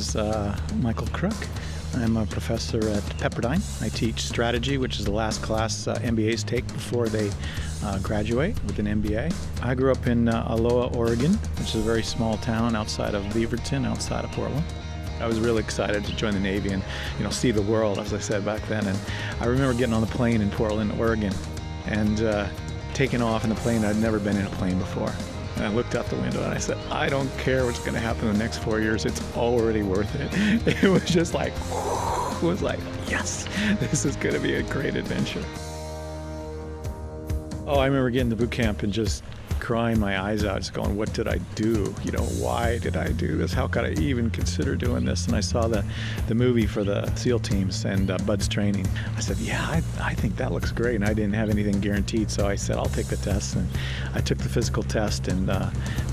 is Michael Crook. I'm a professor at Pepperdine. I teach strategy, which is the last class MBAs take before they graduate with an MBA. I grew up in Aloha, Oregon, which is a very small town outside of Beaverton, outside of Portland. I was really excited to join the Navy and, see the world, as I said back then. And I remember getting on the plane in Portland, Oregon, and taking off in the plane. I'd never been in a plane before. And I looked out the window and I said, I don't care what's going to happen in the next 4 years. It's already worth it. It was just like, it was like, yes, this is going to be a great adventure. Oh, I remember getting to boot camp and just crying my eyes out, just going, what did I do? Why did I do this? How could I even consider doing this? And I saw the movie for the SEAL teams and Bud's training. I said, yeah, I think that looks great. And I didn't have anything guaranteed, so I said, I'll take the test. And I took the physical test and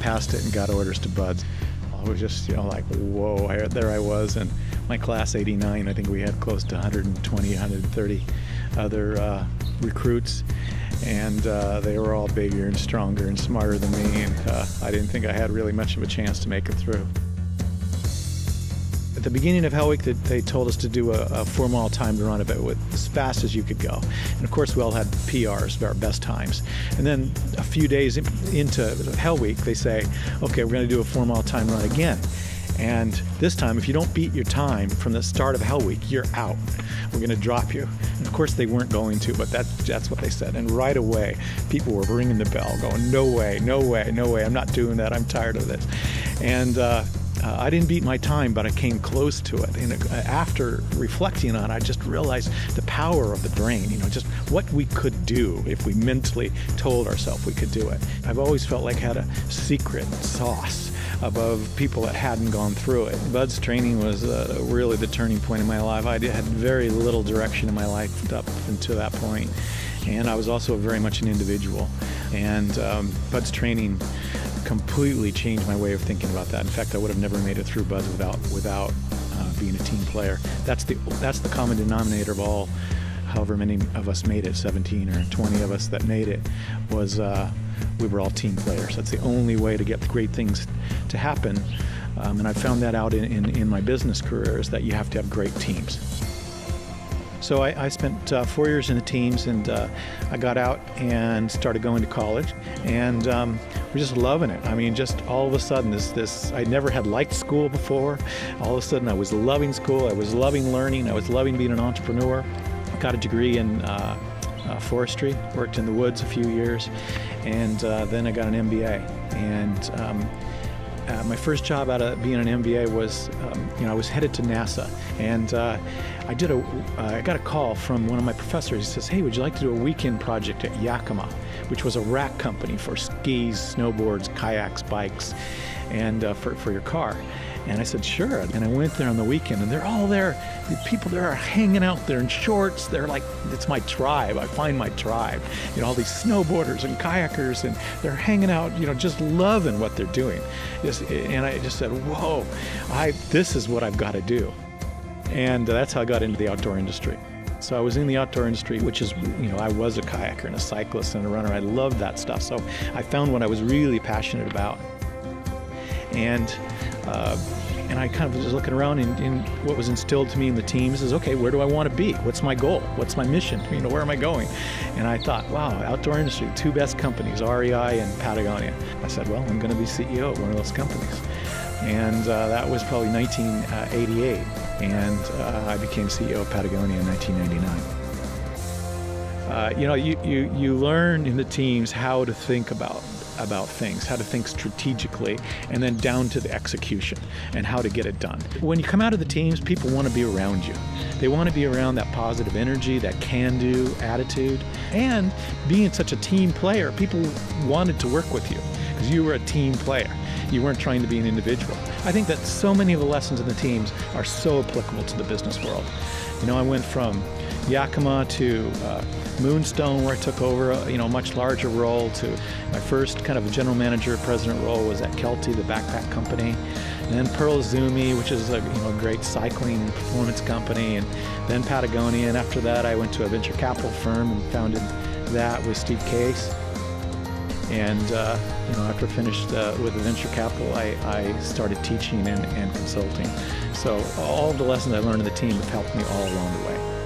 passed it and got orders to Bud's. I was just, like, whoa, there I was. And my class 89, I think we had close to 120, 130 other recruits. And they were all bigger and stronger and smarter than me, and I didn't think I had really much of a chance to make it through. At the beginning of Hell Week, they told us to do a 4-mile time to run about as fast as you could go. And of course, we all had PRs, our best times. And then a few days into Hell Week, they say, okay, we're going to do a 4-mile time run again. And this time, if you don't beat your time from the start of Hell Week, you're out. We're going to drop you. And of course, they weren't going to, but that's what they said. And right away, people were ringing the bell, going, no way, no way, no way. I'm not doing that. I'm tired of this. And I didn't beat my time, but I came close to it. And after reflecting on it, I just realized the power of the brain, just what we could do if we mentally told ourselves we could do it. I've always felt like I had a secret sauce above people that hadn't gone through it. Bud's training was really the turning point in my life. I had very little direction in my life up until that point. And I was also very much an individual. And Bud's training completely changed my way of thinking about that. In fact, I would have never made it through Bud's without being a team player. That's the common denominator of all, however many of us made it, 17 or 20 of us that made it, was we were all team players. That's the only way to get great things to happen. And I found that out in my business career, is that you have to have great teams. So I spent 4 years in the teams, and I got out and started going to college, and we're just loving it. I mean, just all of a sudden, I never had liked school before. All of a sudden, I was loving school. I was loving learning. I was loving being an entrepreneur. Got a degree in forestry, worked in the woods a few years, and then I got an MBA. And my first job out of being an MBA was, I was headed to NASA, and I got a call from one of my professors. He says, hey, would you like to do a weekend project at Yakima, which was a rack company for skis, snowboards, kayaks, bikes, and for your car. And I said, sure. And I went there on the weekend, and they're all there. The people there are hanging out there in shorts. They're like, it's my tribe. I find my tribe. All these snowboarders and kayakers, and they're hanging out, just loving what they're doing. And I just said, whoa, this is what I've got to do. And that's how I got into the outdoor industry. So I was in the outdoor industry, which is, I was a kayaker and a cyclist and a runner. I loved that stuff. So I found what I was really passionate about. And I kind of was looking around, and what was instilled to me in the teams is, okay, where do I want to be? What's my goal? What's my mission? Where am I going? And I thought, wow, outdoor industry, 2 best companies, REI and Patagonia. I said, well, I'm going to be CEO of one of those companies. And that was probably 1988. And I became CEO of Patagonia in 1999. You learn in the teams how to think about things, how to think strategically, and then down to the execution and how to get it done. When you come out of the teams, people want to be around you. They want to be around that positive energy, that can-do attitude. And being such a team player, people wanted to work with you because you were a team player. You weren't trying to be an individual. I think that so many of the lessons in the teams are so applicable to the business world. I went from Yakima to Moonstone, where I took over a much larger role, to my first kind of a general manager, president role was at Kelty, the backpack company. And then Pearl Izumi, which is a great cycling performance company, and then Patagonia. And after that, I went to a venture capital firm and founded that with Steve Case. And after I finished with the venture capital, I started teaching and consulting. So all the lessons I learned in the team have helped me all along the way.